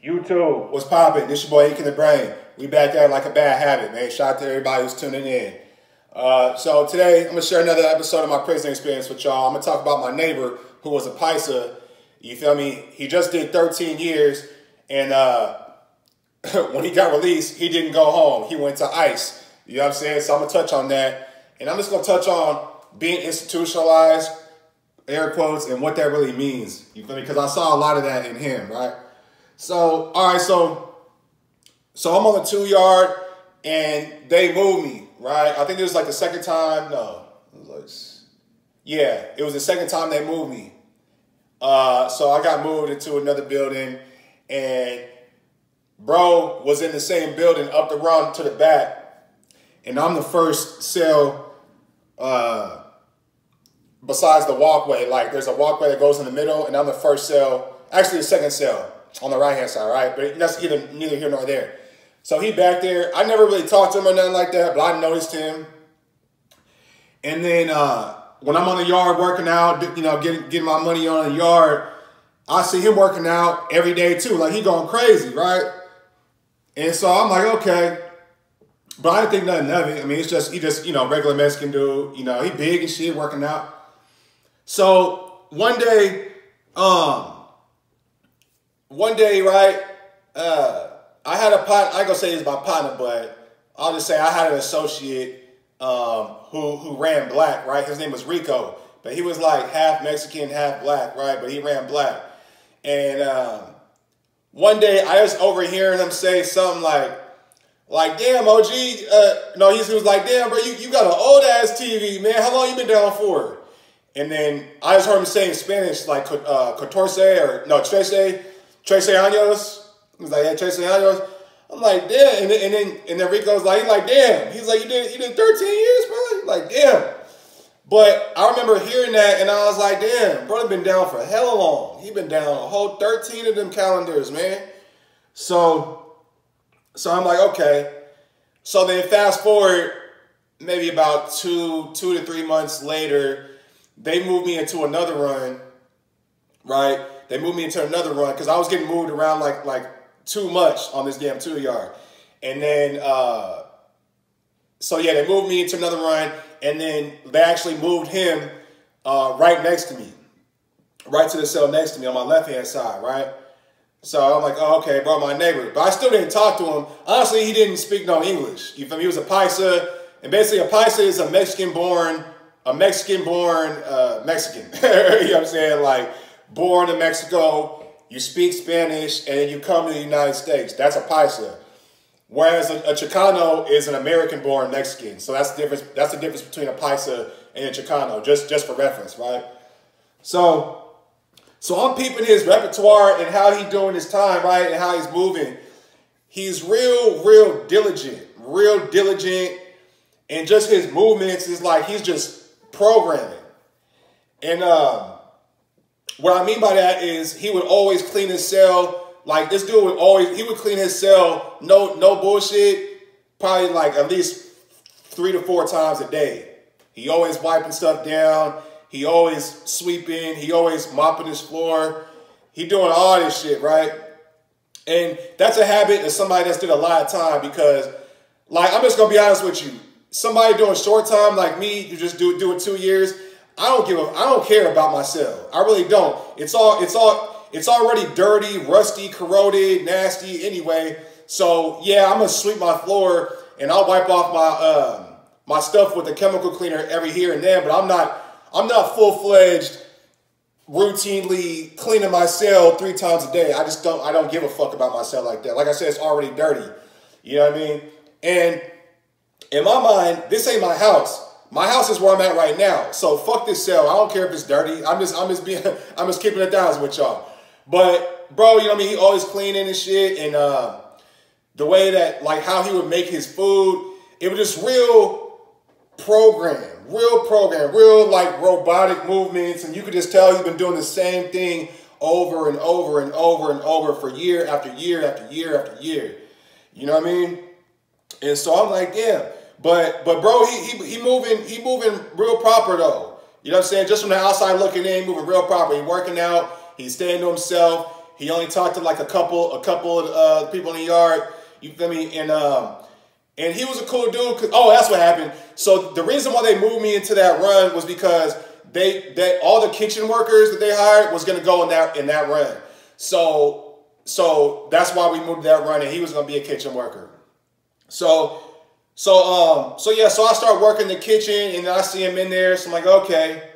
YouTube, what's poppin'? This your boy Ike in the Brain. We back at it like a bad habit, man. Shout out to everybody who's tuning in. So today, I'm going to share another episode of my prison experience with y'all. I'm going to talk about my neighbor who was a paisa. You feel me? He just did 13 years, and when he got released, he didn't go home. He went to ICE. You know what I'm saying? So I'm going to touch on that. And I'm just going to touch on being institutionalized, air quotes, and what that really means. You feel me? Because I saw a lot of that in him, right? So, all right, so I'm on the 2-yard, and they moved me, right? I think it was like the second time. No, it was like, yeah, it was the second time they moved me. So I got moved into another building, and bro was in the same building up the run to the back, and I'm the first cell besides the walkway. Like, there's a walkway that goes in the middle, and I'm the first cell, actually the second cell on the right-hand side, right? But that's neither here nor there. So he back there. I never really talked to him or nothing like that, but I noticed him. And then when I'm on the yard working out, you know, getting my money on the yard, I see him working out every day too. Like, he going crazy, right? And so I'm like, okay. But I didn't think nothing of it. I mean, he just, you know, regular Mexican dude. You know, he big and shit, working out. So one day, right, I had a partner. I ain't gonna say he's my partner, but I'll just say I had an associate who ran black, right? His name was Rico, but he was like half Mexican, half black, right? But he ran black. And one day I was overhearing him say something like, damn, OG, no, he was like, damn, bro, you got an old ass TV, man. How long you been down for? And then I just heard him say in Spanish, like, trece años. He was like, yeah, trece años. I'm like, damn. And then Rico's like, damn. He's like, you did 13 years, bro? He's like, damn. But I remember hearing that, and I was like, damn, brother been down for hella long. He been down a whole 13 of them calendars, man. So I'm like, okay. So then fast forward, maybe about two to 3 months later, they moved me into another run, right? They moved me into another run because I was getting moved around like too much on this damn 2-yard. And then, so yeah, they moved me into another run, and then they actually moved him right next to me, right to the cell next to me on my left-hand side, right? So I'm like, oh, okay, bro, my neighbor. But I still didn't talk to him. Honestly, he didn't speak no English. You feel me? He was a paisa, and basically a paisa is a Mexican-born Mexican. You know what I'm saying? Like, born in Mexico, you speak Spanish, and then you come to the United States. That's a paisa. Whereas a Chicano is an American-born Mexican. So that's the difference. That's the difference between a paisa and a Chicano, just for reference, right? So I'm peeping his repertoire and how he's doing his time, right, and how he's moving. He's real diligent, and just his movements is like he's just programming. And what I mean by that is he would always clean his cell. Like, this dude he would clean his cell, no bullshit, probably like at least 3 to 4 times a day. He always wiping stuff down. He always sweeping. He always mopping his floor. He doing all this shit, right? And that's a habit of somebody that's did a lot of time because, like, I'm just going to be honest with you. Somebody doing short time like me, you just do it 2 years, I don't care about my cell. I really don't. It's already dirty, rusty, corroded, nasty anyway. So yeah, I'm gonna sweep my floor and I'll wipe off my stuff with a chemical cleaner every here and there, but I'm not full-fledged routinely cleaning my cell 3 times a day. I don't give a fuck about my cell like that. Like I said, it's already dirty. You know what I mean? And in my mind, this ain't my house. My house is where I'm at right now. So fuck this cell. I don't care if it's dirty. I'm just keeping it down with y'all. But bro, you know what I mean? He always cleaning and shit. And the way that, like, how he would make his food, it was just real like robotic movements. And you could just tell he's been doing the same thing over and over and over and over for year after year after year after year. You know what I mean? And so I'm like, damn. But bro, he moving real proper though. You know what I'm saying? Just from the outside looking in, moving real proper. He working out. He's staying to himself. He only talked to like a couple of people in the yard. You feel me? And he was a cool dude. Oh, that's what happened. So the reason why they moved me into that run was because they all the kitchen workers that they hired was going to go in that run. So that's why we moved to that run, and he was going to be a kitchen worker. So I started working the kitchen, and I see him in there. So I'm like, okay.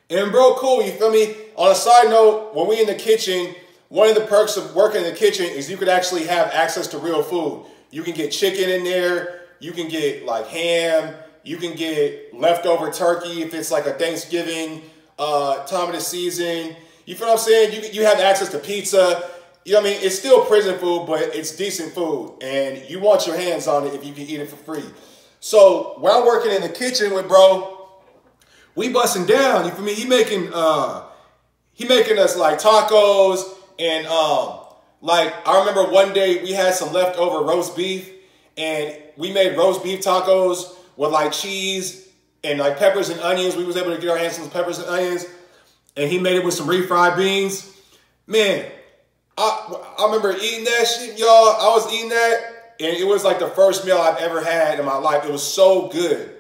And bro, cool. You feel me? On a side note, when we in the kitchen, one of the perks of working in the kitchen is you could actually have access to real food. You can get chicken in there. You can get like ham. You can get leftover turkey if it's like a Thanksgiving time of the season. You feel what I'm saying? You have access to pizza. You know what I mean? It's still prison food, but it's decent food. And you want your hands on it if you can eat it for free. So when I'm working in the kitchen with bro, we busting down. You feel me? He making us like tacos and like I remember one day we had some leftover roast beef and we made roast beef tacos with like cheese and like peppers and onions. We was able to get our hands on some peppers and onions, and he made it with some refried beans. Man, I remember eating that shit, y'all. I was eating that, and it was like the first meal I've ever had in my life. It was so good.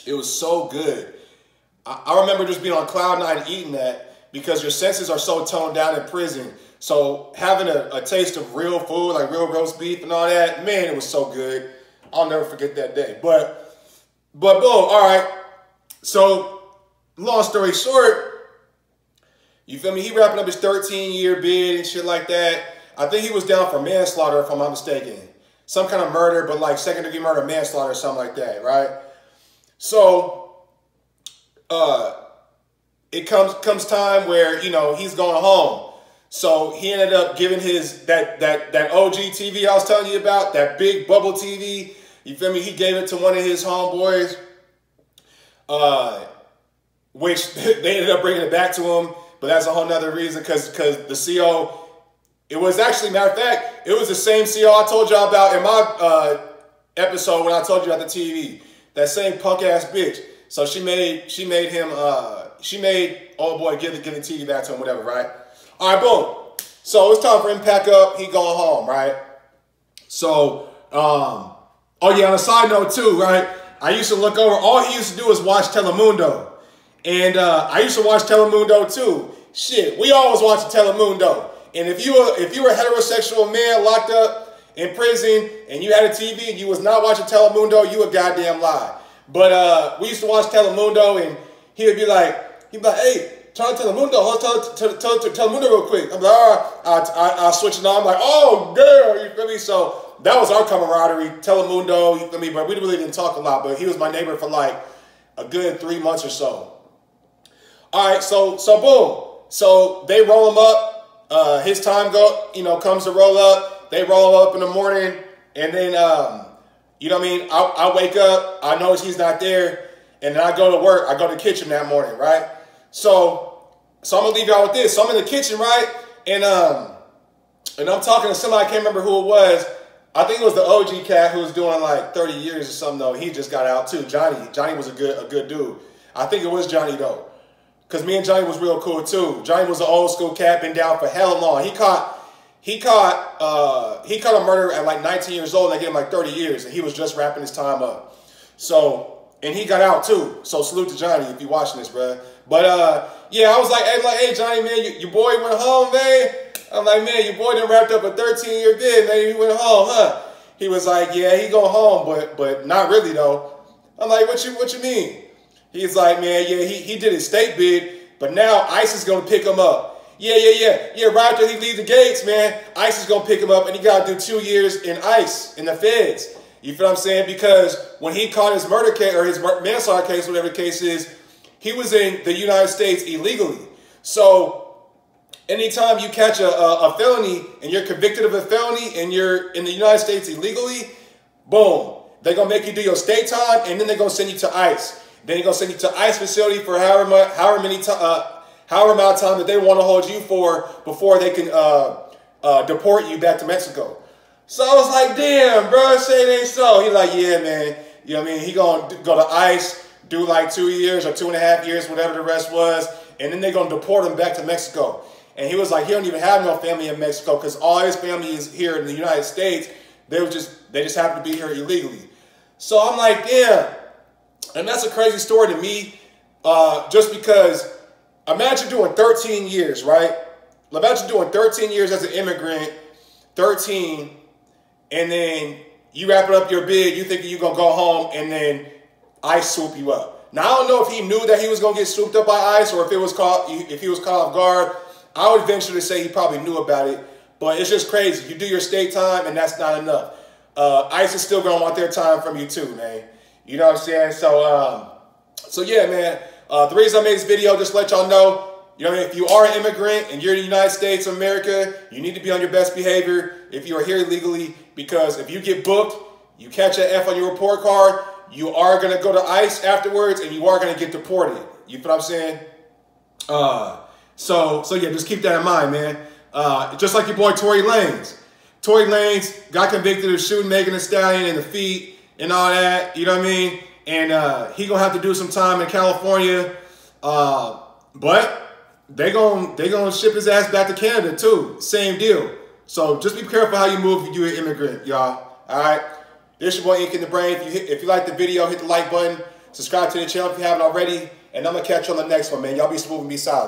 It was so good. I remember just being on cloud nine eating that because your senses are so toned down in prison. So having a taste of real food, like real roast beef and all that, man, it was so good. I'll never forget that day. But boom, all right. So long story short, you feel me? He wrapping up his 13-year bid and shit like that. I think he was down for manslaughter, if I'm not mistaken. Some kind of murder, but like second-degree murder, manslaughter, or something like that, right? So it comes time where, you know, he's going home. So he ended up giving his that OG TV I was telling you about, that big bubble TV. You feel me? He gave it to one of his homeboys, which they ended up bringing it back to him. But that's a whole nother reason because the CO, it was actually, matter of fact, it was the same CO I told y'all about in my episode when I told you about the TV. That same punk ass bitch. So she made old boy give the TV back to him, whatever, right? All right, boom. So it's time for him to pack up. He going home, right? So, oh yeah, on a side note too, right? I used to look over, all he used to do was watch Telemundo. And I used to watch Telemundo too. Shit, we always watched Telemundo. And if you were a heterosexual man locked up in prison and you had a TV and you was not watching Telemundo, you a goddamn lie. But we used to watch Telemundo and he would be like, hey, turn on Telemundo, Telemundo real quick. I'm like, all right, I'll switch it on. I'm like, oh, girl, you feel me? So that was our camaraderie, Telemundo, you feel me? But we really didn't talk a lot, but he was my neighbor for like a good 3 months or so. All right, so boom. So they roll him up. His time comes to roll up. They roll him up in the morning, and then you know what I mean? I wake up. I notice he's not there, and then I go to work. I go to the kitchen that morning, right? So I'm gonna leave y'all with this. So I'm in the kitchen, right? And I'm talking to somebody. I can't remember who it was. I think it was the OG cat who was doing like 30 years or something. Though he just got out too. Johnny was a good dude. I think it was Johnny though. Because me and Johnny was real cool too. Johnny was an old school cat, been down for hella long. He caught a murder at like 19 years old and they gave him like 30 years and he was just wrapping his time up. So, and he got out too. So salute to Johnny if you're watching this, bro. But yeah, I was like, hey Johnny, man, your boy went home, man. I'm like, man, your boy done wrapped up a 13-year bid, man. He went home, huh? He was like, yeah, he going home, but not really though. I'm like, what you mean? He's like, man, yeah, he did his state bid, but now ICE is going to pick him up. Yeah, right after he leaves the gates, man, ICE is going to pick him up, and he got to do 2 years in ICE, in the feds. You feel what I'm saying? Because when he caught his murder case, or his manslaughter case, whatever the case is, he was in the United States illegally. So anytime you catch a felony, and you're convicted of a felony, and you're in the United States illegally, boom, they're going to make you do your state time, and then they're going to send you to ICE. Then they're going to send you to ICE facility for however amount of time that they want to hold you for before they can deport you back to Mexico. So I was like, damn, bro, say it ain't so. He's like, yeah, man. You know what I mean? He going to go to ICE, do like 2 years or 2.5 years, whatever the rest was, and then they're going to deport him back to Mexico. And he was like, he don't even have no family in Mexico because all his family is here in the United States. They just happen to be here illegally. So I'm like, damn. And that's a crazy story to me, just because imagine doing 13 years, right? Imagine doing 13 years as an immigrant, 13, and then you wrap it up your bid, you thinking you're going to go home, and then ICE swoop you up. Now, I don't know if he knew that he was going to get swooped up by ICE or if he was caught off guard. I would venture to say he probably knew about it, but it's just crazy. You do your state time, and that's not enough. ICE is still going to want their time from you too, man. You know what I'm saying? So yeah, man. The reason I made this video, just to let y'all know, you know what I mean? If you are an immigrant and you're in the United States of America, you need to be on your best behavior if you are here illegally, because if you get booked, you catch an F on your report card, you are going to go to ICE afterwards and you are going to get deported. You know what I'm saying? So yeah, just keep that in mind, man. Just like your boy Tory Lanez. Tory Lanez got convicted of shooting Megan Thee Stallion in the feet and all that, you know what I mean? And he gonna have to do some time in California, but they gonna ship his ass back to Canada too. Same deal. So just be careful how you move if you're an immigrant, y'all. All right. This your boy Ink in the Brain. If you like the video, hit the like button. Subscribe to the channel if you haven't already. And I'm gonna catch you on the next one, man. Y'all be smooth and be solid.